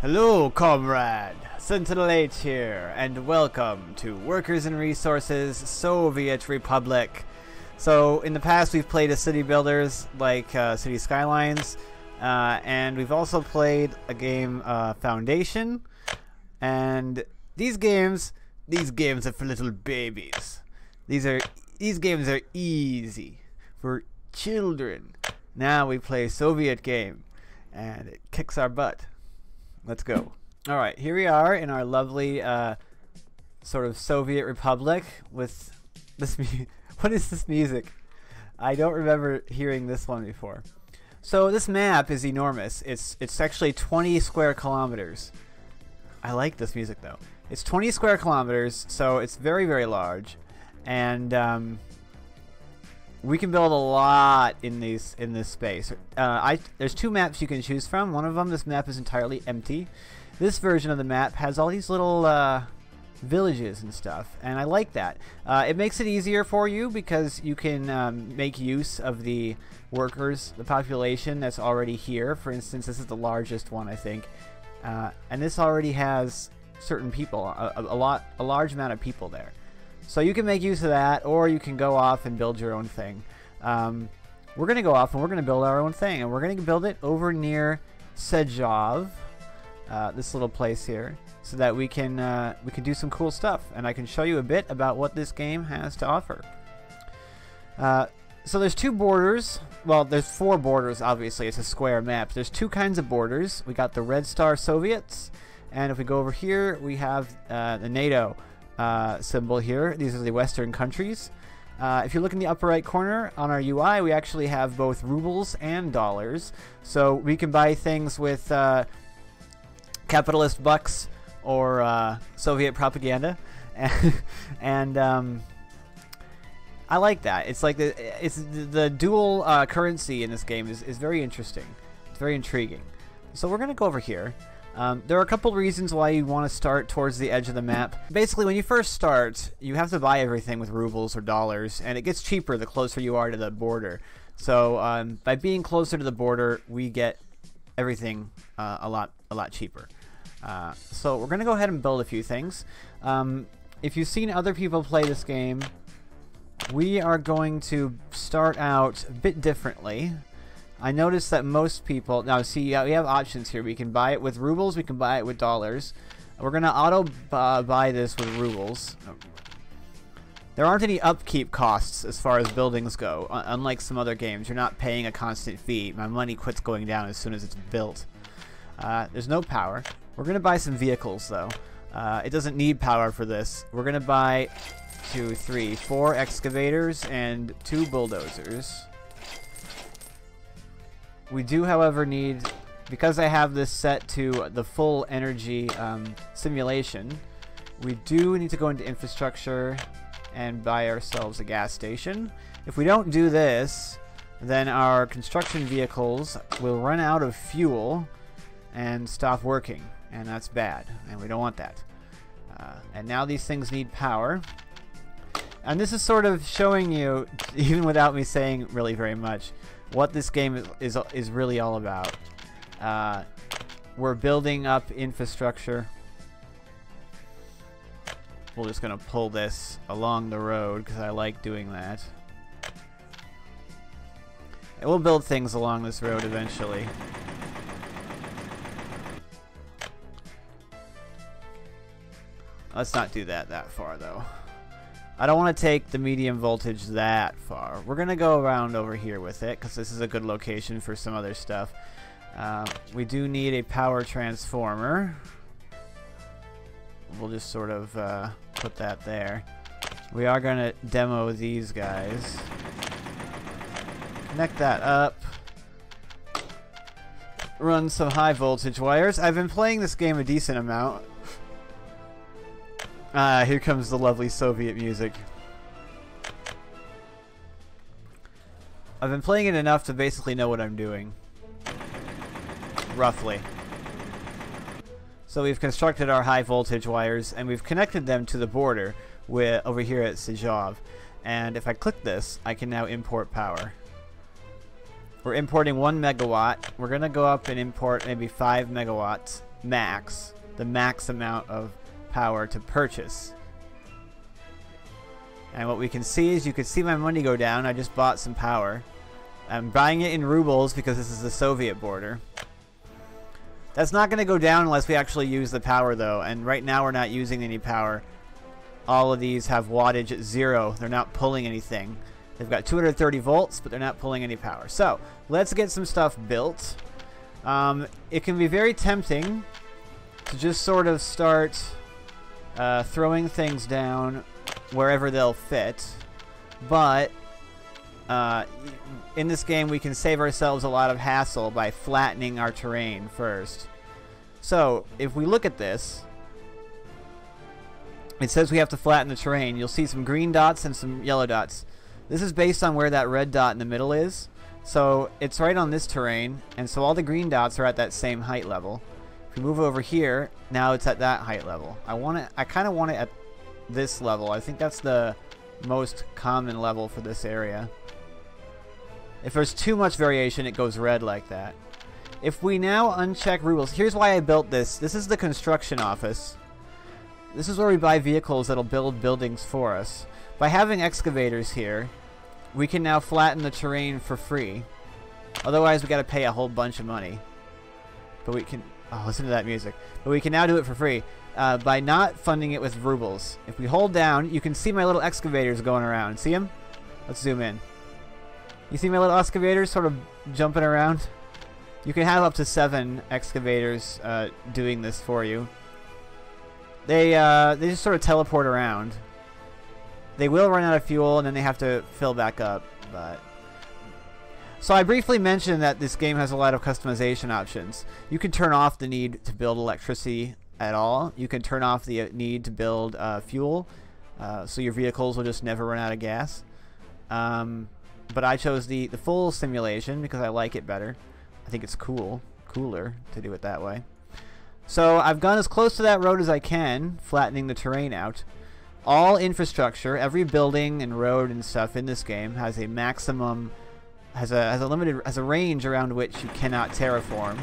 Hello, comrade! SentinalhMC here, and welcome to Workers and Resources Soviet Republic. So, in the past we've played as city builders like City Skylines, and we've also played a game, Foundation, and these games are for little babies. These games are easy for children. Now we play a Soviet game, and it kicks our butt. Let's go. Alright, here we are in our lovely sort of Soviet Republic with this what is this music? I don't remember hearing this one before. So this map is enormous. It's actually 20 square kilometers. I like this music though. It's 20 square kilometers, so it's very, very large. And we can build a lot in this space. There's two maps you can choose from. One of them, this map is entirely empty. This version of the map has all these little villages and stuff, and I like that. It makes it easier for you because you can make use of the workers, the population that's already here. For instance, this is the largest one, I think, and this already has certain people, a large amount of people there. So you can make use of that, or you can go off and build your own thing. We're going to go off and we're going to build our own thing, and we're going to build it over near Sejov, this little place here, so that we can do some cool stuff, and I can show you a bit about what this game has to offer. So there's two borders. Well, there's four borders, obviously. It's a square map. There's two kinds of borders. We got the Red Star Soviets, and if we go over here, we have the NATO symbol here. These are the Western countries. If you look in the upper right corner on our UI, we actually have both rubles and dollars. So we can buy things with capitalist bucks or Soviet propaganda. And I like that. It's like the dual currency in this game is very interesting. It's very intriguing. So we're going to go over here. There are a couple reasons why you want to start towards the edge of the map. Basically, when you first start, you have to buy everything with rubles or dollars, and it gets cheaper the closer you are to the border. So by being closer to the border, we get everything a lot cheaper. So we're going to go ahead and build a few things. If you've seen other people play this game, we are going to start out a bit differently. I noticed that most people... Now, see, we have options here. We can buy it with rubles. We can buy it with dollars. We're going to auto-buy this with rubles. There aren't any upkeep costs as far as buildings go. Unlike some other games, you're not paying a constant fee. My money quits going down as soon as it's built. There's no power. We're going to buy some vehicles, though. It doesn't need power for this. We're going to buy 4 excavators and 2 bulldozers. We do, however, need, because I have this set to the full energy simulation, we do need to go into infrastructure and buy ourselves a gas station. If we don't do this, then our construction vehicles will run out of fuel and stop working, and that's bad, and we don't want that. And now these things need power. And this is sort of showing you, even without me saying really very much, what this game is really all about. We're building up infrastructure. We're just going to pull this along the road because I like doing that. And we'll build things along this road eventually. Let's not do that far though. I don't want to take the medium voltage that far. We're going to go around over here with it because this is a good location for some other stuff. We do need a power transformer. We'll just sort of put that there. We are going to demo these guys. Connect that up. Run some high voltage wires. I've been playing this game a decent amount. Here comes the lovely Soviet music. I've been playing it enough to basically know what I'm doing. Roughly. So we've constructed our high voltage wires, and we've connected them to the border over here at Sejov. And if I click this, I can now import power. We're importing 1 megawatt. We're going to go up and import maybe 5 megawatts the max amount of power to purchase. And what we can see is, you can see my money go down. I just bought some power. I'm buying it in rubles because this is the Soviet border. That's not going to go down unless we actually use the power, though. And right now we're not using any power. All of these have wattage at 0. They're not pulling anything. They've got 230 volts, but they're not pulling any power. So let's get some stuff built. It can be very tempting to just sort of start throwing things down wherever they'll fit. But in this game, we can save ourselves a lot of hassle by flattening our terrain first. So if we look at this, it says we have to flatten the terrain. You'll see some green dots and some yellow dots. This is based on where that red dot in the middle is. So it's right on this terrain, and so all the green dots are at that same height level. If we move over here, now it's at that height level. I kind of want it at this level. I think that's the most common level for this area. If there's too much variation, it goes red like that. If we now uncheck rubles, here's why I built this. This is the construction office. This is where we buy vehicles that'll build buildings for us. By having excavators here, we can now flatten the terrain for free. Otherwise, we got to pay a whole bunch of money. But we can... Oh, listen to that music. But we can now do it for free by not funding it with rubles. If we hold down, you can see my little excavators going around. See them? Let's zoom in. You see my little excavators sort of jumping around? You can have up to 7 excavators doing this for you. They just sort of teleport around. They will run out of fuel, and then they have to fill back up. But so I briefly mentioned that this game has a lot of customization options. You can turn off the need to build electricity at all. You can turn off the need to build fuel, so your vehicles will just never run out of gas. But I chose the full simulation because I like it better. I think it's cooler to do it that way. So I've gone as close to that road as I can, flattening the terrain out. All infrastructure, every building and road and stuff in this game has a maximum, has a range around which you cannot terraform.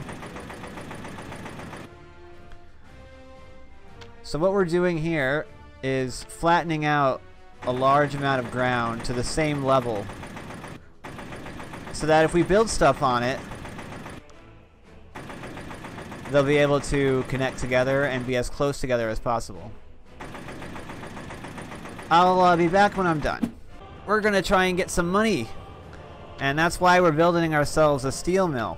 So what we're doing here is flattening out a large amount of ground to the same level, so that if we build stuff on it, they'll be able to connect together and be as close together as possible. I'll be back when I'm done. We're going to try and get some money. And that's why we're building ourselves a steel mill.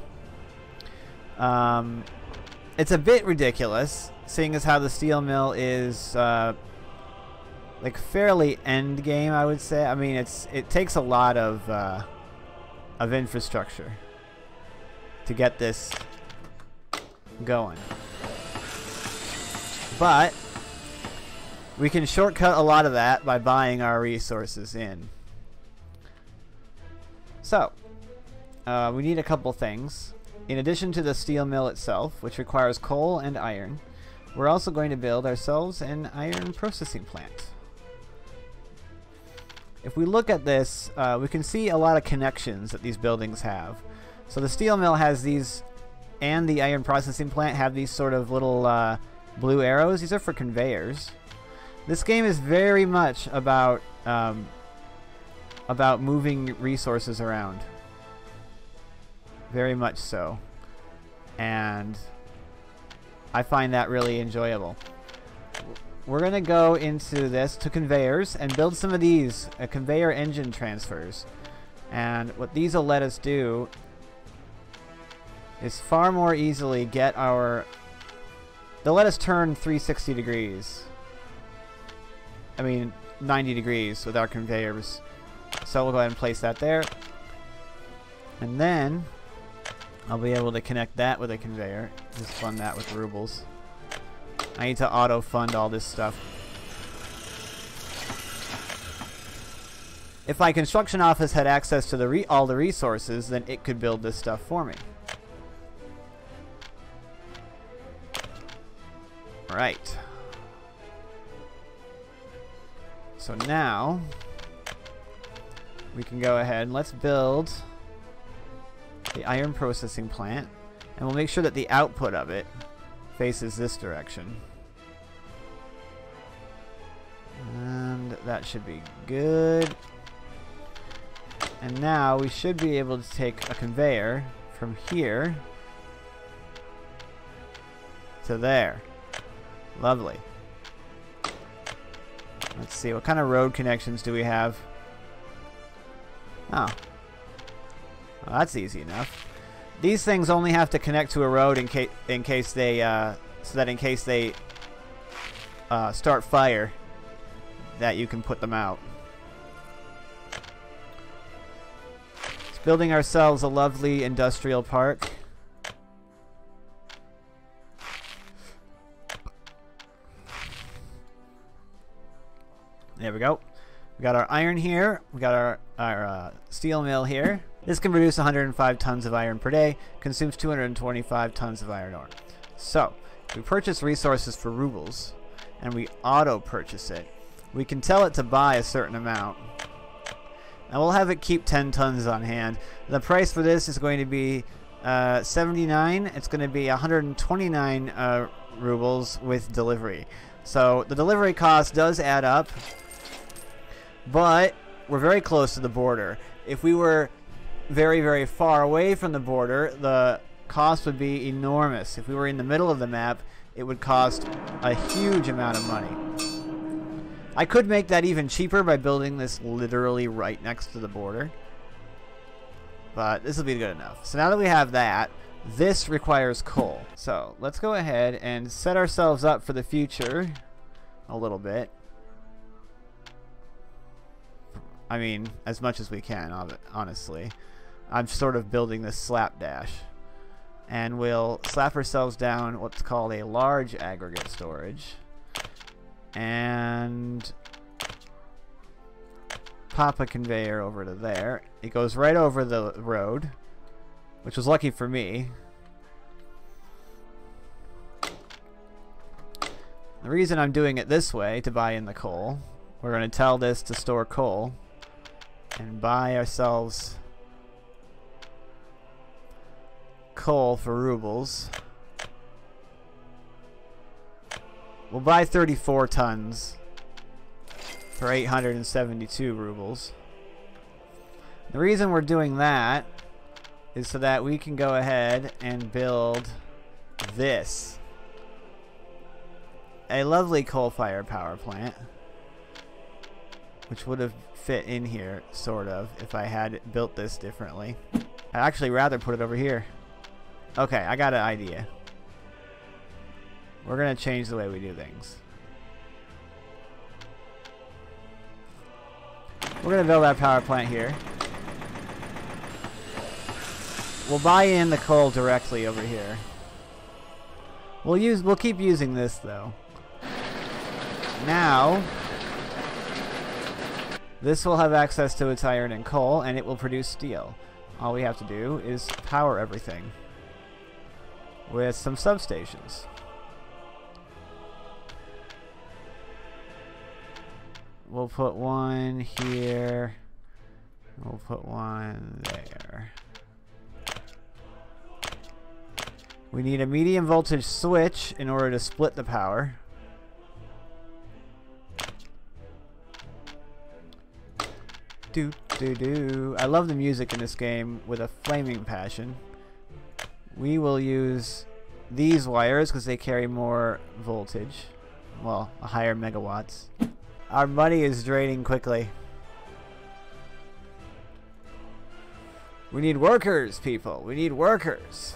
It's a bit ridiculous, seeing as how the steel mill is like fairly end game, I would say. I mean, it takes a lot of infrastructure to get this going. But we can shortcut a lot of that by buying our resources in. So, we need a couple things. In addition to the steel mill itself, which requires coal and iron, we're also going to build ourselves an iron processing plant. If we look at this, we can see a lot of connections that these buildings have. So the steel mill has these, and the iron processing plant have these sort of little blue arrows. These are for conveyors. This game is very much about moving resources around. Very much so. And I find that really enjoyable. We're going to go into this to conveyors and build some of these conveyor engine transfers. And what these will let us do is far more easily get our... They'll let us turn 360 degrees. I mean, 90 degrees with our conveyors. So we'll go ahead and place that there. And then I'll be able to connect that with a conveyor. Just fund that with rubles. I need to auto-fund all this stuff. If my construction office had access to all the resources, then it could build this stuff for me. Right. So now we can go ahead and let's build the iron processing plant, and we'll make sure that the output of it faces this direction. And that should be good. And now we should be able to take a conveyor from here to there. Lovely. Let's see, what kind of road connections do we have? Oh. Well, that's easy enough. These things only have to connect to a road in case they, so that in case they start fire, that you can put them out. It's building ourselves a lovely industrial park. There we go. We got our iron here. We got our steel mill here. This can produce 105 tons of iron per day. Consumes 225 tons of iron ore. So, we purchase resources for rubles, and we auto-purchase it. We can tell it to buy a certain amount. And we'll have it keep 10 tons on hand. The price for this is going to be 79. It's going to be 129 rubles with delivery. So, the delivery cost does add up. But we're very close to the border. If we were very, very far away from the border, the cost would be enormous. If we were in the middle of the map, it would cost a huge amount of money. I could make that even cheaper by building this literally right next to the border. But this will be good enough. So now that we have that, this requires coal. So let's go ahead and set ourselves up for the future a little bit. I mean, as much as we can, honestly. I'm sort of building this slapdash. And we'll slap ourselves down what's called a large aggregate storage. And pop a conveyor over to there. It goes right over the road, which was lucky for me. The reason I'm doing it this way, to buy in the coal, we're going to tell this to store coal. And buy ourselves coal for rubles. We'll buy 34 tons for 872 rubles. The reason we're doing that is so that we can go ahead and build this. A lovely coal-fired power plant, which would have fit in here, sort of, if I had built this differently. I'd actually rather put it over here. Okay, I got an idea. We're going to change the way we do things. We're going to build our power plant here. We'll buy in the coal directly over here. We'll keep using this though. Now, this will have access to its iron and coal, and it will produce steel. All we have to do is power everything with some substations. We'll put one here. We'll put one there. We need a medium voltage switch in order to split the power. Do do do. I love the music in this game with a flaming passion. We will use these wires because they carry more voltage. Well, a higher megawatts. Our money is draining quickly. We need workers, people. We need workers.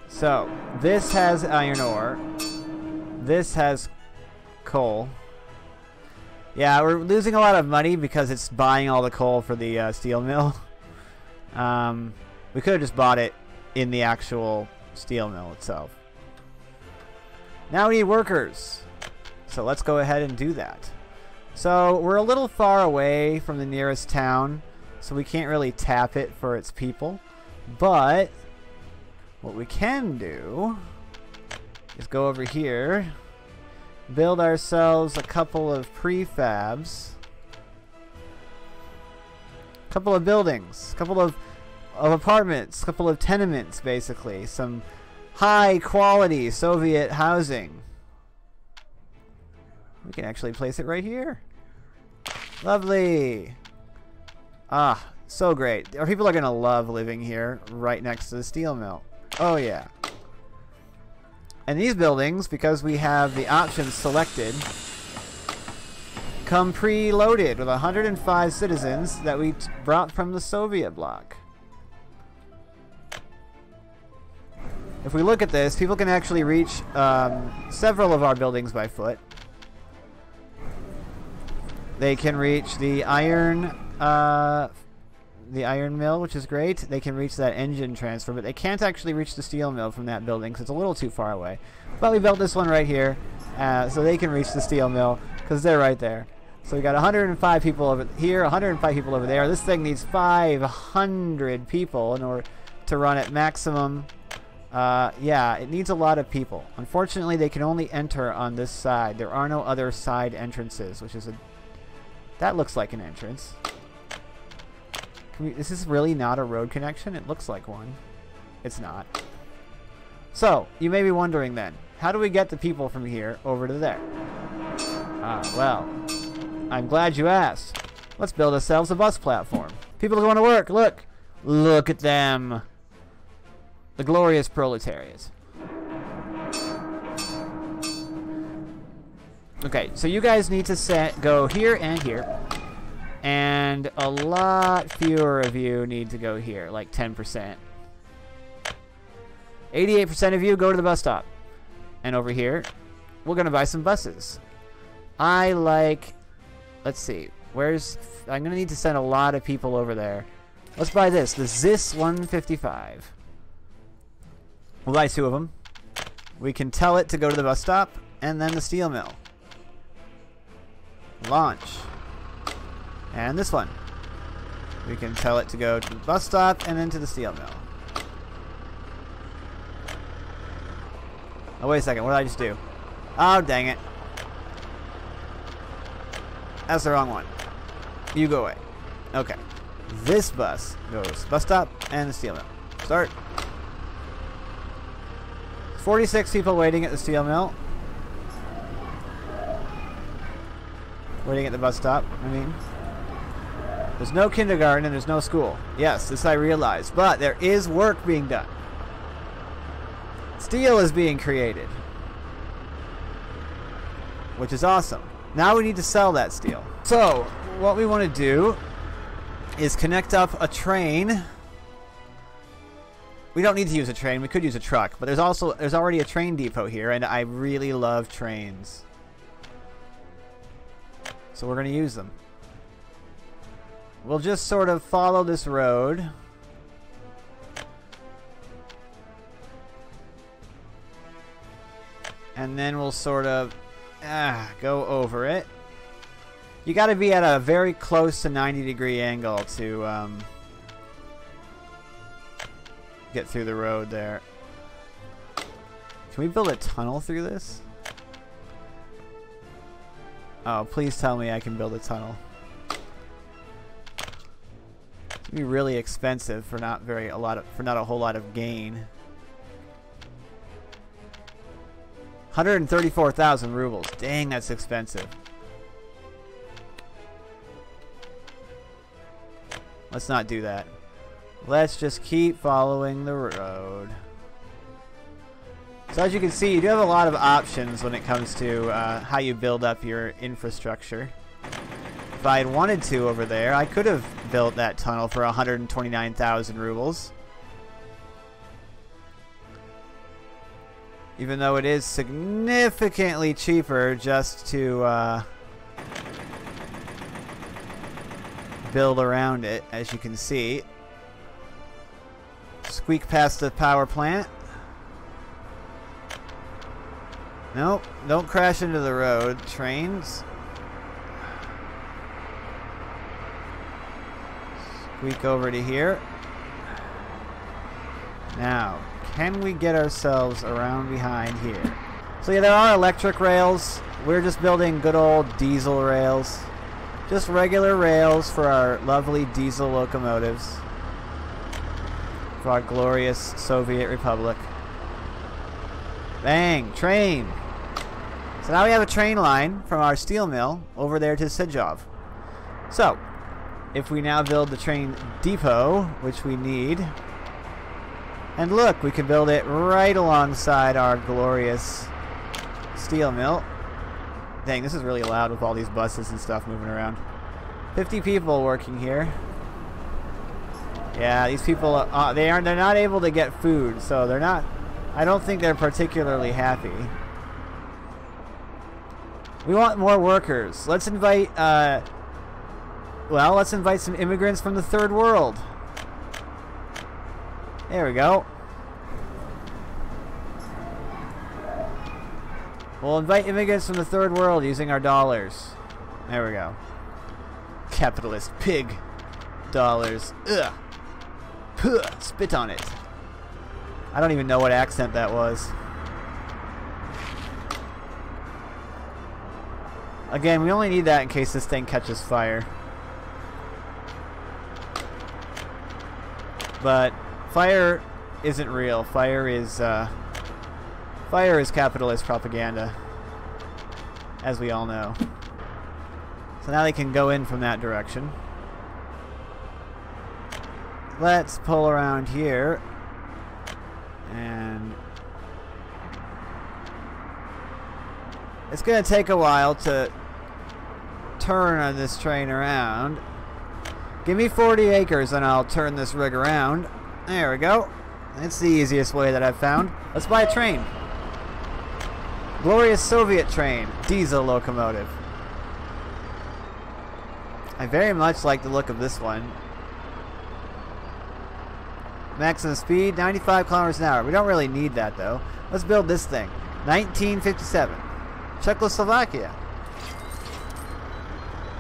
So, this has iron ore. This has coal. Yeah, we're losing a lot of money because it's buying all the coal for the steel mill. We could have just bought it in the actual steel mill itself. Now we need workers. So let's go ahead and do that. So we're a little far away from the nearest town, so we can't really tap it for its people. But what we can do is go over here, build ourselves a couple of prefabs, a couple of buildings, a couple of of apartments, a couple of tenements, basically. Some high-quality Soviet housing. We can actually place it right here. Lovely. Ah, so great. Our people are going to love living here, right next to the steel mill. Oh, yeah. And these buildings, because we have the options selected, come preloaded with 105 citizens that we brought from the Soviet bloc. If we look at this, people can actually reach several of our buildings by foot. They can reach the iron mill, which is great. They can reach that engine transfer, but they can't actually reach the steel mill from that building because it's a little too far away. But we built this one right here, so they can reach the steel mill because they're right there. So we got 105 people over here, 105 people over there. This thing needs 500 people in order to run at maximum. Yeah, it needs a lot of people. Unfortunately, they can only enter on this side. There are no other side entrances, which is a... That looks like an entrance. This is really not a road connection? It looks like one. It's not. So, you may be wondering then, how do we get the people from here over to there? Well, I'm glad you asked. Let's build ourselves a bus platform. People are going to work. Look. Look at them. The glorious proletariat. Okay, so you guys need to go here and here. And a lot fewer of you need to go here, like 10%. 88% of you go to the bus stop. And over here, we're going to buy some buses. I like... Let's see. Where's... I'm going to need to send a lot of people over there. Let's buy this. The ZIS 155. We'll buy 2 of them. We can tell it to go to the bus stop. And then the steel mill. Launch. And this one. We can tell it to go to the bus stop and then to the steel mill. Oh, wait a second. What did I just do? Oh, dang it. That's the wrong one. You go away. Okay. This bus goes bus stop and the steel mill. Start. 46 people waiting at the steel mill. Waiting at the bus stop, I mean. There's no kindergarten and there's no school. Yes, this I realize. But there is work being done. Steel is being created. Which is awesome. Now we need to sell that steel. So, what we want to do is connect up a train. We don't need to use a train. We could use a truck. But there's already a train depot here, and I really love trains. So we're going to use them. We'll just sort of follow this road. And then we'll sort of go over it. You got to be at a very close to 90-degree angle to get through the road there. Can we build a tunnel through this? Oh, please tell me I can build a tunnel. It's gonna be really expensive for not a whole lot of gain. 134,000 rubles. Dang, that's expensive. Let's not do that. Let's just keep following the road. So as you can see, you do have a lot of options when it comes to how you build up your infrastructure. If I had wanted to over there, I could have built that tunnel for 129,000 rubles. Even though it is significantly cheaper just to build around it, as you can see. Squeak past the power plant. Nope, don't crash into the road. Trains. Squeak over to here. Now, can we get ourselves around behind here? So yeah, there are electric rails. We're just building good old diesel rails. Just regular rails for our lovely diesel locomotives. for our glorious Soviet Republic. Bang! Train! So now we have a train line from our steel mill over there to Sijov. So, if we now build the train depot, which we need, and look, we can build it right alongside our glorious steel mill. Dang, this is really loud with all these buses and stuff moving around. 50 people working here. Yeah, these people, they're not able to get food, so they're not, I don't think they're particularly happy. We want more workers. Let's invite, well, let's invite some immigrants from the third world. There we go. We'll invite immigrants from the third world using our dollars. There we go. Capitalist pig dollars. Ugh. Puh, spit on it. I don't even know what accent that was. Again, we only need that in case this thing catches fire. But fire isn't real. Fire is capitalist propaganda, as we all know. So now they can go in from that direction. Let's pull around here and it's gonna take a while to turn on this train around. Give me 40 acres and I'll turn this rig around. There we go. It's the easiest way that I've found. Let's buy a train. Glorious Soviet train. Diesel locomotive. I very much like the look of this one. Maximum speed, 95 kilometers an hour. We don't really need that though. Let's build this thing. 1957. Czechoslovakia.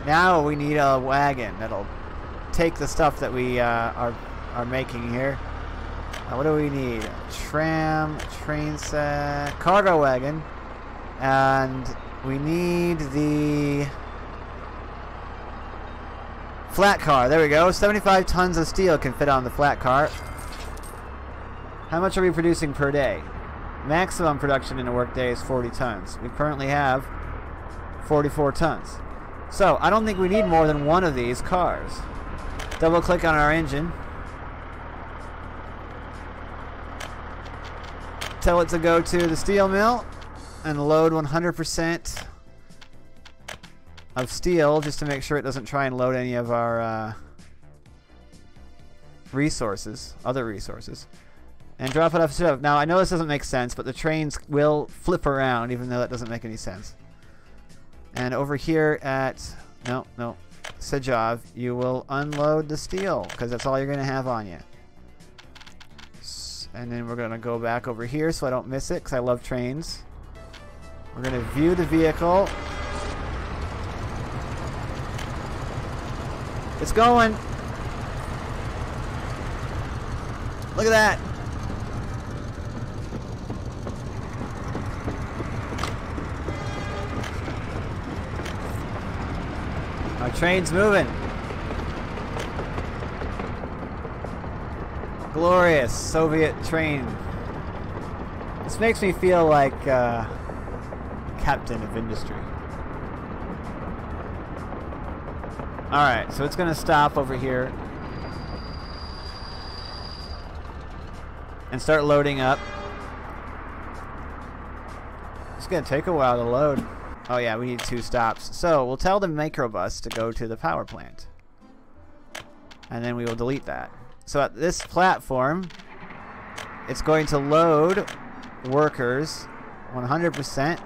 Now we need a wagon that'll take the stuff that we are making here. What do we need? Tram, train set, cargo wagon, and we need the flat car. There we go. 75 tons of steel can fit on the flat car. How much are we producing per day? Maximum production in a workday is 40 tons. We currently have 44 tons. So I don't think we need more than one of these cars. Double click on our engine. Tell it to go to the steel mill and load 100% of steel just to make sure it doesn't try and load any of our resources, other resources. And drop it off to. Now I know this doesn't make sense, but the trains will flip around even though that doesn't make any sense. And over here at Sijov, you will unload the steel because that's all you're going to have on you. And then we're going to go back over here so I don't miss it because I love trains. We're going to view the vehicle. It's going. Look at that. Our train's moving. Glorious Soviet train. This makes me feel like captain of industry. Alright, so it's going to stop over here and start loading up. It's going to take a while to load. Oh yeah, we need 2 stops. So we'll tell the microbus to go to the power plant. And then we will delete that. So at this platform, it's going to load workers 100%.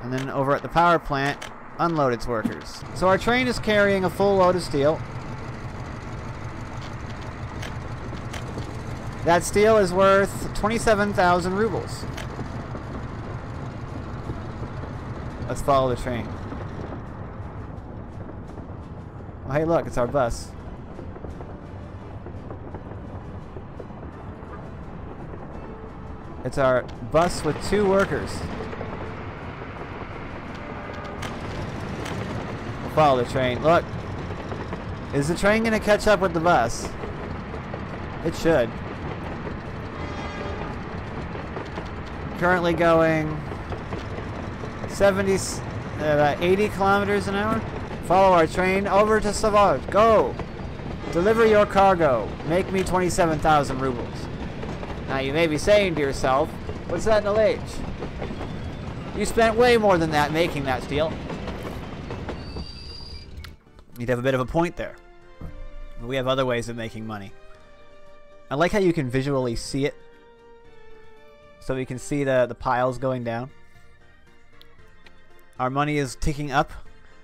And then over at the power plant, unload its workers. So our train is carrying a full load of steel. That steel is worth 27,000 rubles. Let's follow the train. Oh, hey, look, it's our bus. It's our bus with 2 workers. We'll follow the train. Look. Is the train going to catch up with the bus? It should. Currently going 80 kilometers an hour. Follow our train over to Savard. Go! Deliver your cargo. Make me 27,000 rubles. Now you may be saying to yourself, what's that in LH? You spent way more than that making that steel. You'd have a bit of a point there. But we have other ways of making money. I like how you can visually see it. So we can see the piles going down. Our money is ticking up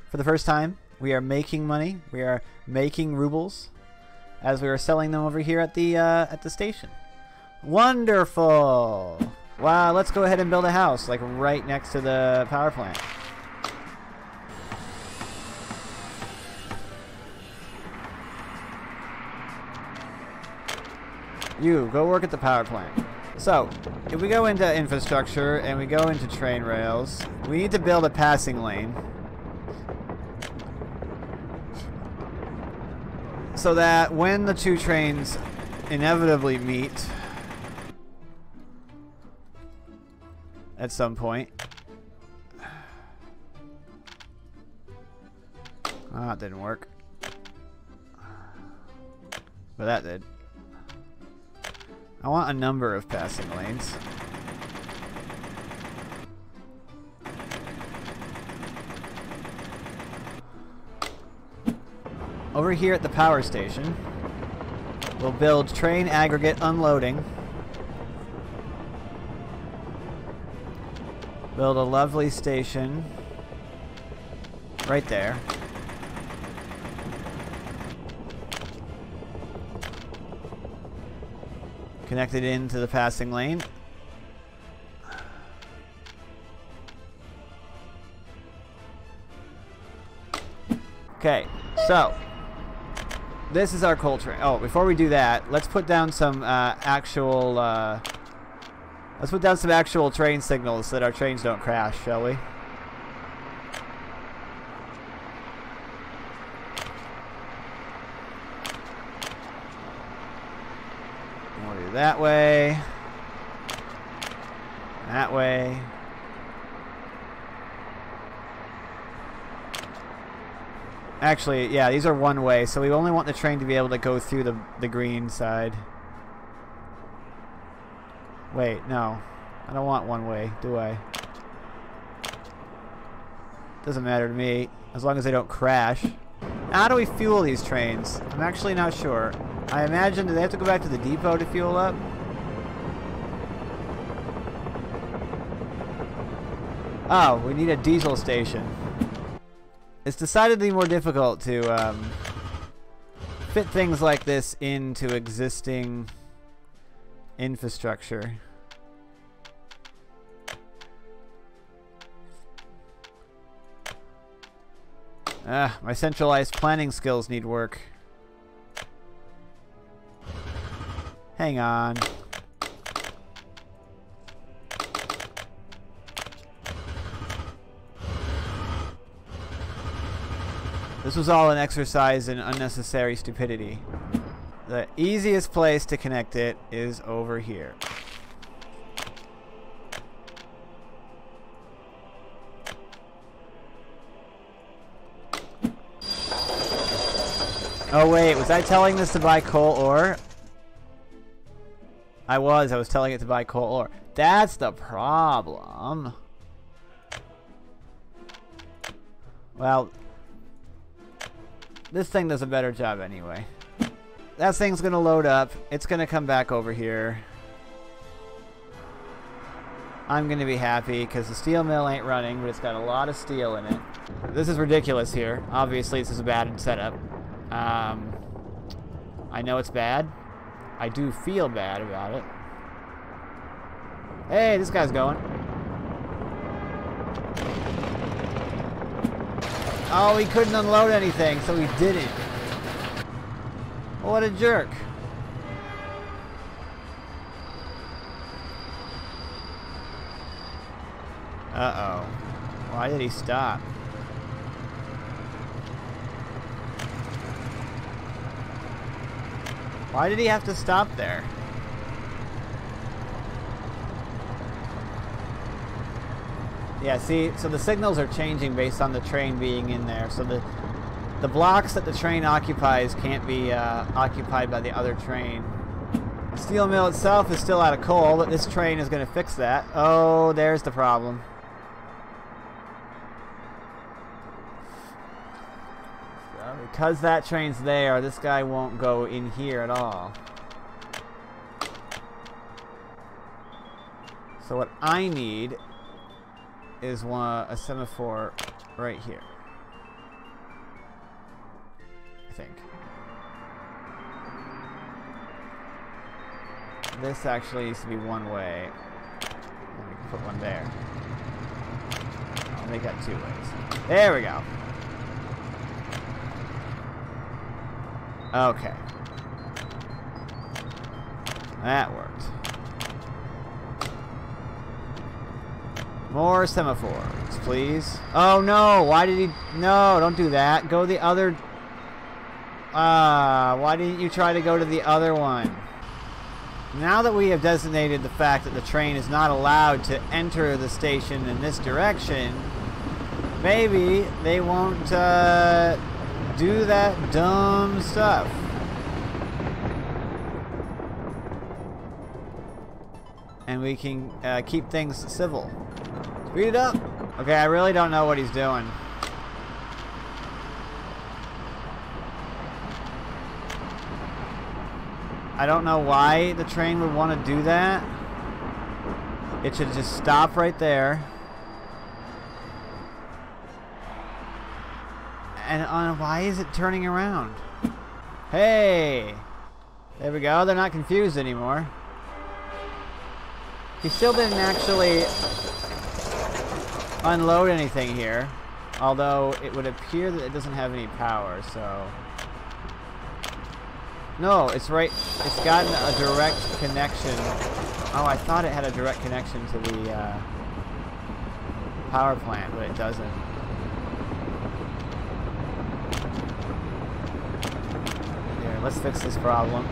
for the first time. We are making money. We are making rubles as we are selling them over here at the station. Wonderful! Wow, let's go ahead and build a house, like right next to the power plant. You, go work at the power plant. So, if we go into infrastructure and we go into train rails, we need to build a passing lane. So that when the two trains inevitably meet at some point. Ah, it didn't work. But that did. I want a number of passing lanes. Over here at the power station, we'll build train aggregate unloading. Build a lovely station right there. Connected into the passing lane. Okay, so this is our coal train. Oh, before we do that, let's put down some actual train signals so that our trains don't crash, shall we? We'll do that way. That way. Actually, yeah, these are one way, so we only want the train to be able to go through the green side. Wait, no. I don't want one way, do I? Doesn't matter to me, as long as they don't crash. How do we fuel these trains? I'm actually not sure. I imagine, do they have to go back to the depot to fuel up? Oh, we need a diesel station. It's decidedly more difficult to fit things like this into existing infrastructure. My centralized planning skills need work. Hang on. This was all an exercise in unnecessary stupidity. The easiest place to connect it is over here. Oh wait, was I telling this to buy coal ore? I was telling it to buy coal ore. That's the problem. Well, this thing does a better job anyway. That thing's gonna load up. It's gonna come back over here. I'm gonna be happy because the steel mill ain't running, but it's got a lot of steel in it. This is ridiculous here. Obviously, this is a bad setup. I know it's bad. I do feel bad about it. Hey, this guy's going. Oh, he couldn't unload anything, so he didn't. What a jerk. Uh-oh. Why did he stop? Why did he have to stop there? Yeah, see, so the signals are changing based on the train being in there. So the blocks that the train occupies can't be occupied by the other train. The steel mill itself is still out of coal, but this train is going to fix that. Oh, there's the problem. So because that train's there, this guy won't go in here at all. So what I need is a semaphore right here, I think. This actually needs to be one way. And we can put one there. I'll make that 2 ways. There we go. Okay. That worked. More semaphores, please. Oh no, why did he... No, don't do that. Go the other... why didn't you try to go to the other one? Now that we have designated the fact that the train is not allowed to enter the station in this direction, maybe they won't do that dumb stuff. And we can keep things civil. Speed it up. Okay, I really don't know what he's doing. I don't know why the train would want to do that. It should just stop right there. And why is it turning around? Hey! There we go. They're not confused anymore. He still didn't actually unload anything here, although it would appear that it doesn't have any power, so... No, it's right, it's gotten a direct connection. Oh, I thought it had a direct connection to the power plant, but it doesn't. Here, let's fix this problem.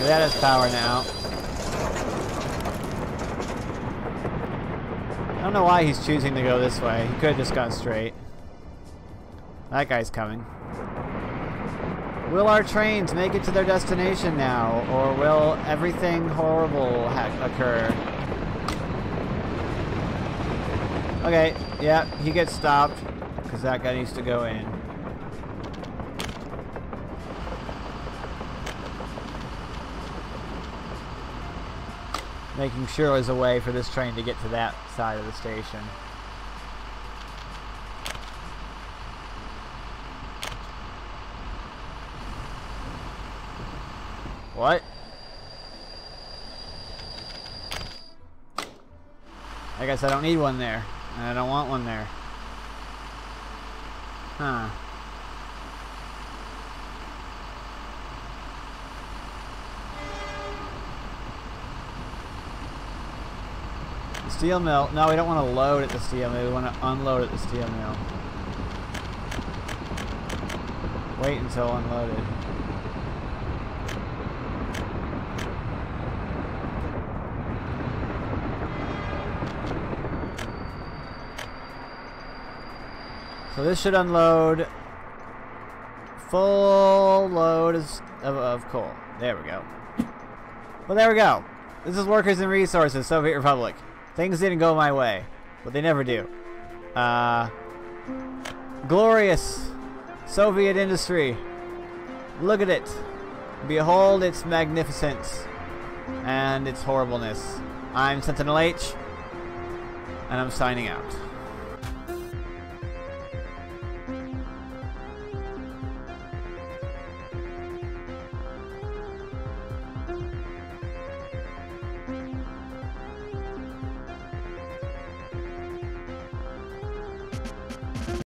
That has power now. I don't know why he's choosing to go this way. He could have just gone straight. That guy's coming. Will our trains make it to their destination now, or will everything horrible occur? Okay, yeah, he gets stopped because that guy needs to go in. Making sure there's a way for this train to get to that side of the station. What? I guess I don't need one there. And I don't want one there. Huh. Steel mill. No, we don't want to load at the steel mill. We want to unload at the steel mill. Wait until unloaded. So this should unload full load of coal. There we go. Well, there we go. This is Workers and Resources, Soviet Republic. Things didn't go my way, but they never do. Glorious Soviet industry. Look at it. Behold its magnificence and its horribleness. I'm Sentinel H, and I'm signing out.